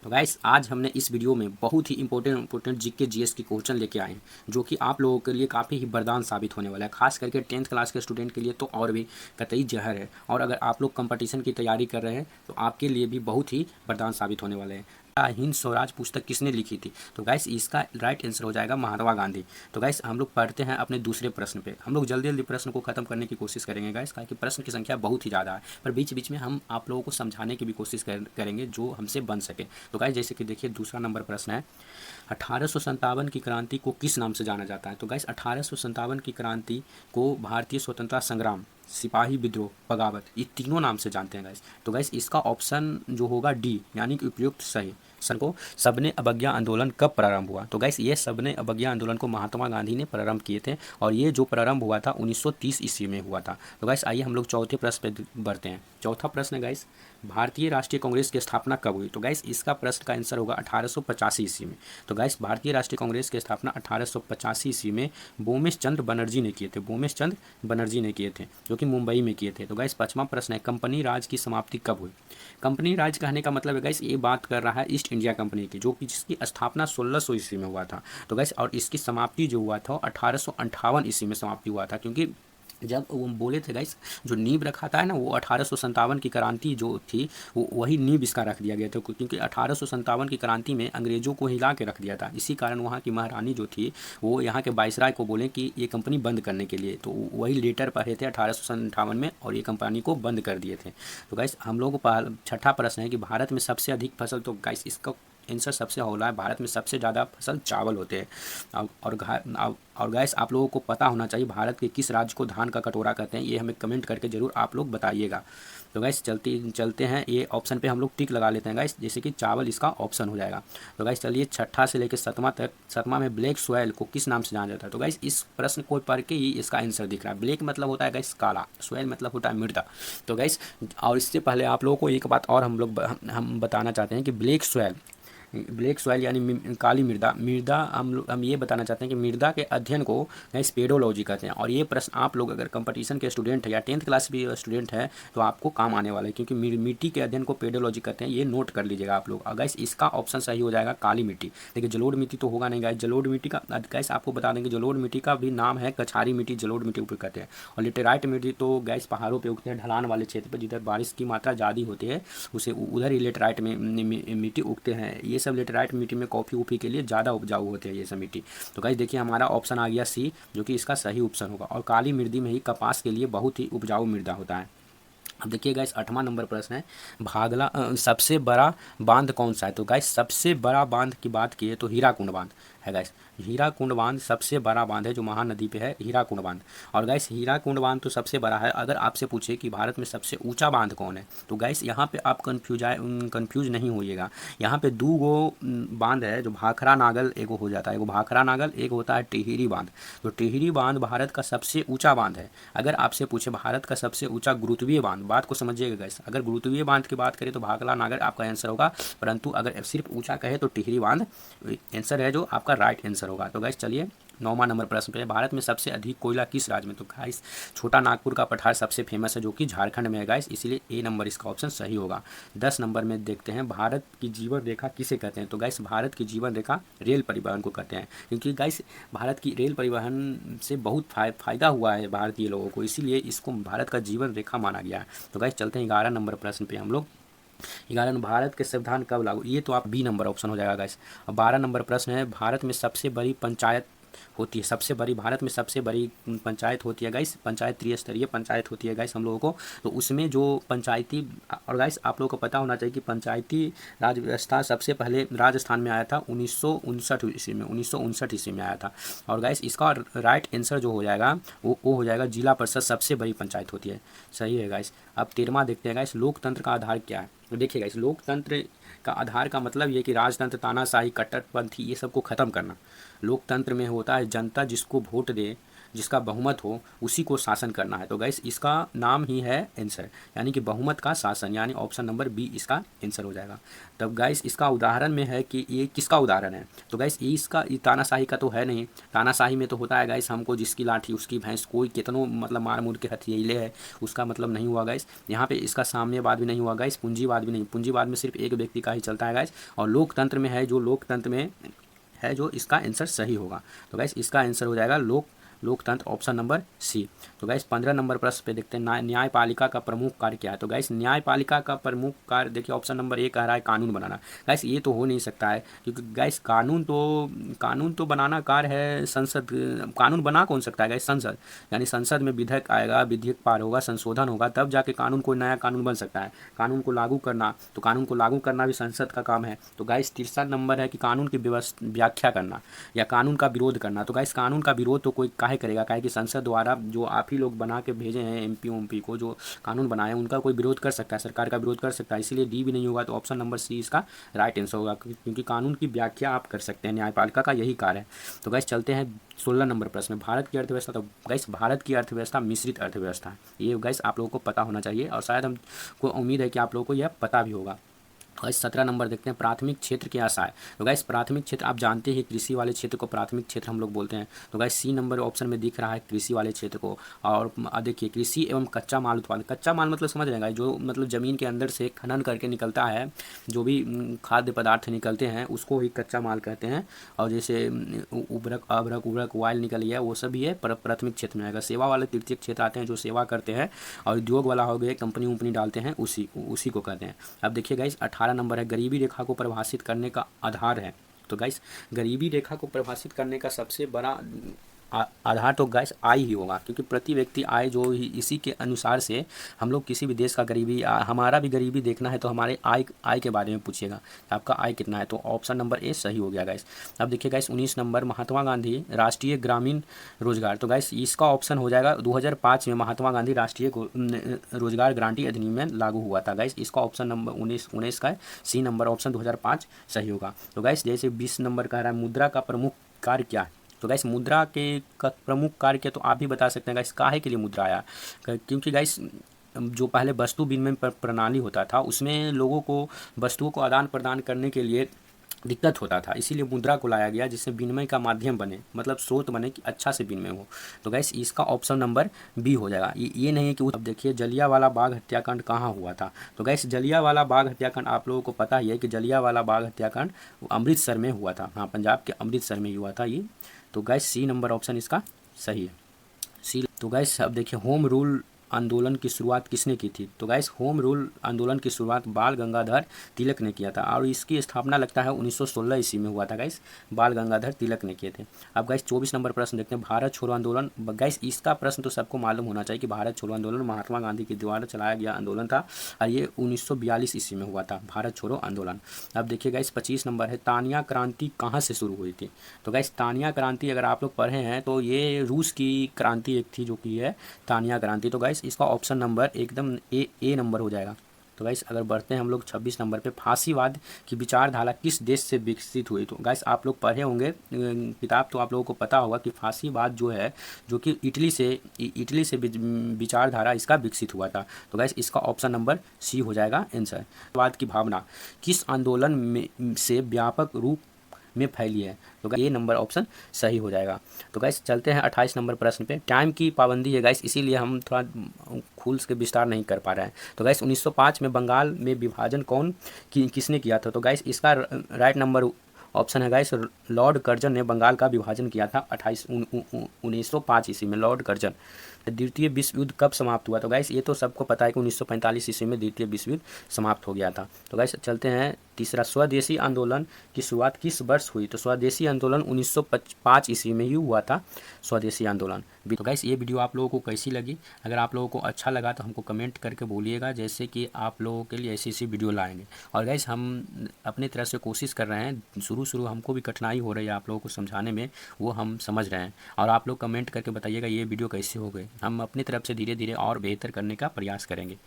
तो गाइस आज हमने इस वीडियो में बहुत ही इंपॉर्टेंट जीके जीएस की क्वेश्चन लेके आए हैं जो कि आप लोगों के लिए काफ़ी ही वरदान साबित होने वाला है। खास करके 10th क्लास के स्टूडेंट के लिए तो और भी कतई जहर है, और अगर आप लोग कंपटीशन की तैयारी कर रहे हैं तो आपके लिए भी बहुत ही वरदान साबित होने वाले हैं। हिंद स्वराज पुस्तक किसने लिखी थी? तो गाइस इसका राइट आंसर हो जाएगा महात्मा गांधी। तो गाइस हम लोग पढ़ते हैं अपने दूसरे प्रश्न पे। हम लोग जल्दी जल्दी प्रश्न को खत्म करने की कोशिश करेंगे गाइस, क्योंकि प्रश्न की संख्या बहुत ही ज़्यादा है, पर बीच बीच में हम आप लोगों को समझाने की भी कोशिश करेंगे जो हमसे बन सके। तो गाइस जैसे कि देखिए दूसरा नंबर प्रश्न है, 1857 की क्रांति को किस नाम से जाना जाता है? तो गाइस 1857 की क्रांति को भारतीय स्वतंत्रता संग्राम, सिपाही विद्रोह, बगावत, ये तीनों नाम से जानते हैं गाइस। तो गाइस इसका ऑप्शन जो होगा डी यानी कि उपयुक्त सही। सन को सबने अवज्ञा आंदोलन कब प्रारंभ हुआ? तो गाइस ये सबने अवज्ञा आंदोलन को महात्मा गांधी ने प्रारंभ किए थे, और ये जो प्रारंभ हुआ था 1930 ईस्वी में हुआ था। तो गाइस आइए हम लोग चौथे प्रश्न पे बढ़ते हैं। चौथा प्रश्न है गाइस, भारतीय राष्ट्रीय कांग्रेस की स्थापना कब हुई? तो गाइस इसका प्रश्न का आंसर होगा 1885 ईस्वी में। तो गाइस भारतीय राष्ट्रीय कांग्रेस की स्थापना 1885 ईस्वी में बोमेश चंद्र बनर्जी ने किए थे। बोमेश चंद्र बनर्जी ने किए थे, जो कि मुंबई में किए थे। तो गाइस पांचवा प्रश्न है, कंपनी राज की समाप्ति कब हुई? कंपनी राज कहने का मतलब है गाइस ये बात कर रहा है ईस्ट इंडिया कंपनी की, जो कि जिसकी स्थापना 1600 ईस्वी में हुआ था। तो गाइस और इसकी समाप्ति जो हुआ था 1858 ईस्वी में समाप्ति हुआ था, क्योंकि जब वो बोले थे गाइस जो नींव रखा था ना वो 1857 की क्रांति जो थी वो वही नींव इसका रख दिया गया था, क्योंकि 1857 की क्रांति में अंग्रेजों को हिला के रख दिया था। इसी कारण वहाँ की महारानी जो थी वो यहाँ के वायसराय को बोले कि ये कंपनी बंद करने के लिए, तो वही लेटर पढ़े थे 1857 में और ये कंपनी को बंद कर दिए थे। तो गाइस हम लोग को छठा प्रश्न है कि भारत में सबसे अधिक फसल, तो गाइस इसका आंसर सबसे होला है, भारत में सबसे ज़्यादा फसल चावल होते हैं। और गैस आप लोगों को पता होना चाहिए भारत के किस राज्य को धान का कटोरा कहते हैं, ये हमें कमेंट करके ज़रूर आप लोग बताइएगा। तो गैस चलते हैं ये ऑप्शन पे हम लोग टिक लगा लेते हैं गैस, जैसे कि चावल इसका ऑप्शन हो जाएगा। तो गैस चलिए छठा से लेकर सतवां तक। सतवां में ब्लैक सोयल को किस नाम से जाना जाता है? तो गैस इस प्रश्न को पढ़ के ही इसका आंसर दिख रहा है। ब्लैक मतलब होता है गैस काला, सोयल मतलब होता है मृदा। तो गैस और इससे पहले आप लोगों को एक बात और हम बताना चाहते हैं कि ब्लैक सॉइल यानी काली मृदा। हम ये बताना चाहते हैं कि मृदा के अध्ययन को गैस पेडोलॉजी कहते हैं। और ये प्रश्न आप लोग अगर कंपटीशन के स्टूडेंट है या 10th क्लास भी स्टूडेंट है तो आपको काम आने वाला है, क्योंकि मिट्टी के अध्ययन को पेडोलॉजी कहते हैं। ये नोट कर लीजिएगा आप लोग। और गैस इसका ऑप्शन सही हो जाएगा काली मिट्टी। देखिए जलोढ़ मिट्टी तो होगा नहीं गैस। जलोढ़ मिट्टी का गैस आपको बता देंगे जलोढ़ मिट्टी का भी नाम है कछारी मिट्टी, जलोढ़ मिट्टी ऊपर कहते हैं। और लेटेराइट मिट्टी तो गैस पहाड़ों पर उगते हैं, ढलान वाले क्षेत्र पर जिधर बारिश की मात्रा ज़्यादा होती है उसे उधर ही लेटेराइट मिट्टी उगते हैं। ये सब लेटेराइट मिट्टी में कॉफ़ी वॉफ़ी के लिए ज़्यादा उपजाऊ होते हैं ये सब मिट्टी। तो गाइस देखिए हमारा ऑप्शन आ गया सी, जो कि इसका सही ऑप्शन होगा। और काली मृदा में ही कपास के लिए बहुत ही उपजाऊ मृदा होता है। अब देखिए गाइस 8वां नंबर प्रश्न है, सबसे बड़ा बांध कौन सा है? तो गाइस सबसे बड़ा बांध की बात की है तो हीराकुंड बांध है गाइस। हीराकुंड बांध सबसे बड़ा बांध है जो महानदी पे है, हीराकुंड बांध। और गाइस हीराकुंड बांध तो सबसे बड़ा है। अगर आपसे पूछे कि भारत में सबसे ऊंचा बांध कौन है तो गाइस यहाँ पे आप कंफ्यूज नहीं होइएगा। यहाँ पे दो गो बांध है, जो भाखड़ा नागल एगो हो जाता है, एगो भाखड़ा नागल एक होता है टिहरी बांध। तो टिहरी बांध भारत का सबसे ऊंचा बांध है। अगर आपसे पूछे भारत का सबसे ऊंचा गुरुत्वीय बांध, बात को समझिएगा गाइस, अगर गुरुत्वीय बांध की बात करें तो भाखड़ा नागर आपका आंसर होगा, परंतु अगर सिर्फ ऊंचा कहे तो टिहरी बांध आंसर है जो आपका राइट आंसर होगा। तो गाइस चलिए 9वां नंबर प्रश्न पे, भारत में सबसे अधिक कोयला किस राज्य में? तो गाइस छोटा नागपुर का पठार सबसे फेमस है, जो कि झारखंड में है गाइस, इसलिए ए नंबर इसका ऑप्शन सही होगा। 10 नंबर में देखते हैं, भारत की जीवन रेखा किसे कहते हैं? तो गाइस भारत की जीवन रेखा रेल परिवहन को कहते हैं, क्योंकि गाइस भारत की रेल परिवहन से बहुत फ़ायदा हुआ है भारतीय लोगों को, इसीलिए इसको भारत का जीवन रेखा माना गया है। तो गाइस चलते हैं 11 नंबर प्रश्न पे हम लोग। 11 भारत के संविधान कब लागू? ये तो आप बी नंबर ऑप्शन हो जाएगा गाइस। अब 12 नंबर प्रश्न है, भारत में सबसे बड़ी पंचायत होती है, भारत में सबसे बड़ी पंचायत होती है गाइस, पंचायत त्रिस्तरीय पंचायत होती है गाइस हम लोगों को। तो उसमें जो पंचायती, और गाइस आप लोगों को पता होना चाहिए कि पंचायती राज व्यवस्था सबसे पहले राजस्थान में आया था 1959 ईस्वी में, 1959 ईस्वी में आया था। और गाइस इसका राइट आंसर जो हो जाएगा वो हो जाएगा जिला परिषद सबसे बड़ी पंचायत होती है। सही है गाइस। अब 13वां देखते हैं गाइस, लोकतंत्र का आधार क्या है? तो देखिए गाइस लोकतंत्र का आधार का मतलब ये कि राजतंत्र, तानाशाही, कट्टरपंथी ये सब को ख़त्म करना। लोकतंत्र में होता है जनता जिसको वोट दे जिसका बहुमत हो उसी को शासन करना है। तो गाइस इसका नाम ही है आंसर, यानी कि बहुमत का शासन, यानी ऑप्शन नंबर बी इसका आंसर हो जाएगा। तब गाइस इसका उदाहरण में है कि ये किसका उदाहरण है, तो गाइस ये इसका तानाशाही का तो है नहीं। तानाशाही में तो होता है गाइस हमको जिसकी लाठी उसकी भैंस, कोई कितनों मतलब मार मुर के हथियाले है उसका मतलब नहीं हुआ गाइस। यहाँ पे इसका साम्यवाद भी नहीं हुआ गाइस, पूंजीवाद भी नहीं। पूंजीवाद में सिर्फ एक व्यक्ति का ही चलता है गाइस, और लोकतंत्र में है जो लोकतंत्र में है जो इसका आंसर सही होगा। तो गाइस इसका आंसर हो जाएगा लोकतंत्र, ऑप्शन नंबर सी। तो गाइस 15 नंबर प्रश्न पे देखते हैं न्यायपालिका का प्रमुख कार्य क्या है। तो गाइस न्यायपालिका का प्रमुख कार्य देखिए ऑप्शन नंबर ए कह रहा है कानून बनाना। गाइस ये तो हो नहीं सकता है, क्योंकि गाइस कानून तो बनाना कार्य है संसद। कानून बना कौन सकता है गाइस, संसद, यानी संसद में विधेयक आएगा, विधेयक पार होगा, संशोधन होगा, तब जाके कानून, कोई नया कानून बन सकता है। कानून को लागू करना, तो कानून को लागू करना भी संसद का काम है। तो गाइस तीसरा नंबर है कि कानून की व्याख्या करना या कानून का विरोध करना। तो गाइस कानून का विरोध तो कोई काहे करेगा, काहे कि संसद द्वारा जो आप ही लोग बना के भेजे हैं एमपी को, जो कानून बनाए हैं उनका कोई विरोध कर सकता है, सरकार का विरोध कर सकता है, इसीलिए डी भी नहीं होगा। तो ऑप्शन नंबर सी इसका राइट आंसर होगा, क्योंकि कानून की व्याख्या आप कर सकते हैं, न्यायपालिका का यही कार्य है। तो गाइस चलते हैं 16 नंबर प्रश्न में, भारत की अर्थव्यवस्था। तो गाइस भारत की अर्थव्यवस्था मिश्रित अर्थव्यवस्था है, ये गाइस आप लोगों को पता होना चाहिए, और शायद हमको उम्मीद है कि आप लोगों को यह पता भी होगा। गाइस 17 नंबर देखते हैं, प्राथमिक क्षेत्र के आशय। तो गाइस प्राथमिक क्षेत्र आप जानते हैं, कृषि वाले क्षेत्र को प्राथमिक क्षेत्र हम लोग बोलते हैं। तो गाइस सी नंबर ऑप्शन में दिख रहा है कृषि वाले क्षेत्र को। और देखिए कृषि एवं कच्चा माल उत्पादन, कच्चा माल मतलब समझ रहे हैं जो मतलब ज़मीन के अंदर से खनन करके निकलता है, जो भी खाद्य पदार्थ निकलते हैं उसको ही कच्चा माल कहते हैं। और जैसे उर्वरक ऑयल निकल गया, वो सब भी है प्राथमिक क्षेत्र में आएगा। सेवा वाले तृतीय क्षेत्र आते हैं, जो सेवा करते हैं। और उद्योग वाला हो गया, कंपनी उम्पनी डालते हैं, उसी को कहते हैं। अब देखिए गाइस 18 नंबर है, गरीबी रेखा को परिभाषित करने का आधार है। तो गाइस गरीबी रेखा को परिभाषित करने का सबसे बड़ा आधार तो गाइस आय ही होगा, क्योंकि प्रति व्यक्ति आय जो ही, इसी के अनुसार से हम लोग किसी भी देश का गरीबी, हमारा भी गरीबी देखना है तो हमारे आय के बारे में पूछिएगा, आपका आय कितना है। तो ऑप्शन नंबर ए सही हो गया गाइस। अब देखिए गाइस 19 नंबर, महात्मा गांधी राष्ट्रीय ग्रामीण रोजगार। तो गाइस इसका ऑप्शन हो जाएगा 2005 में महात्मा गांधी राष्ट्रीय रोजगार गारंटी अधिनियम में लागू हुआ था। गाइस इसका ऑप्शन नंबर 19 का है, सी नंबर ऑप्शन 2005 सही होगा। तो गाइस जैसे 20 नंबर कह रहा है, मुद्रा का प्रमुख कार्य क्या है। तो गाइस मुद्रा के का प्रमुख कार्य क्या, तो आप भी बता सकते हैं गाइस काहे के लिए मुद्रा आया। क्योंकि गाइस जो पहले वस्तु विनिमय प्रणाली होता था, उसमें लोगों को वस्तुओं को आदान प्रदान करने के लिए दिक्कत होता था, इसीलिए मुद्रा को लाया गया, जिससे विनिमय का माध्यम बने, मतलब स्रोत बने कि अच्छा से विनिमय हो। तो गाइस इसका ऑप्शन नंबर बी हो जाएगा। ये नहीं कि अब देखिए जलियांवाला बाग हत्याकांड कहाँ हुआ था। तो गाइस जलियांवाला बाग हत्याकांड आप लोगों को पता ही है कि जलियांवाला बाग हत्याकांड अमृतसर में हुआ था। हाँ, पंजाब के अमृतसर में हुआ था ये। तो गाइस सी नंबर ऑप्शन इसका सही है, सी। तो गाइस अब देखिए होम रूल आंदोलन की शुरुआत किसने की थी। तो गाइस होम रूल आंदोलन की शुरुआत बाल गंगाधर तिलक ने किया था, और इसकी स्थापना लगता है 1916 ईस्वी में हुआ था। गाइस बाल गंगाधर तिलक ने किए थे। अब गाइस 24 नंबर प्रश्न देखते हैं, भारत छोड़ो आंदोलन। गाइस इसका प्रश्न तो सबको मालूम होना चाहिए कि भारत छोड़ो आंदोलन महात्मा गांधी के द्वारा चलाया गया आंदोलन था, और ये 1942 ईस्वी में हुआ था, भारत छोड़ो आंदोलन। अब देखिए गाइस 25 नंबर है, तानिया क्रांति कहाँ से शुरू हुई थी। तो गाइस तानिया क्रांति अगर आप लोग पढ़े हैं तो ये रूस की क्रांति एक थी, जो की है तानिया क्रांति। तो गाइस इसका ऑप्शन नंबर एकदम ए नंबर हो जाएगा। तो गाइस अगर बढ़ते हैं हम लोग 26 नंबर पे, फांसीवाद की विचारधारा किस देश से विकसित हुई। तो गाइस आप लोग पढ़े होंगे किताब, तो आप लोगों को पता होगा कि फांसीवाद जो है, जो कि इटली से विचारधारा इसका विकसित हुआ था। तो गाइस इसका ऑप्शन नंबर सी हो जाएगा आंसर। वाद की भावना किस आंदोलन में से व्यापक रूप में फैली है। तो ये नंबर ऑप्शन सही हो जाएगा। तो गाइस चलते हैं 28 नंबर प्रश्न पे, टाइम की पाबंदी है गाइस, इसीलिए हम थोड़ा खुल के विस्तार नहीं कर पा रहे हैं। तो गाइस 1905 में बंगाल में विभाजन किसने किया था। तो गाइस इसका राइट नंबर ऑप्शन है गाइस लॉर्ड कर्जन ने बंगाल का विभाजन किया था 1905 ईस्वी में, लॉर्ड कर्जन। द्वितीय विश्व युद्ध कब समाप्त हुआ। तो गाइस ये तो सबको पता है कि 1945 ईस्वी में द्वितीय विश्व युद्ध समाप्त हो गया था। तो गाइस चलते हैं तीसरा, स्वदेशी आंदोलन की शुरुआत किस वर्ष हुई। तो स्वदेशी आंदोलन 1905 ईस्वी में ही हुआ था, स्वदेशी आंदोलन। तो गाइस ये वीडियो आप लोगों को कैसी लगी, अगर आप लोगों को अच्छा लगा तो हमको कमेंट करके बोलिएगा, जैसे कि आप लोगों के लिए ऐसी वीडियो लाएंगे। और गाइस हम अपनी तरफ से कोशिश कर रहे हैं, शुरू हमको भी कठिनाई हो रही है आप लोगों को समझाने में, वो हम समझ रहे हैं। और आप लोग कमेंट करके बताइएगा ये वीडियो कैसे हो गए, हम अपनी तरफ से धीरे धीरे और बेहतर करने का प्रयास करेंगे।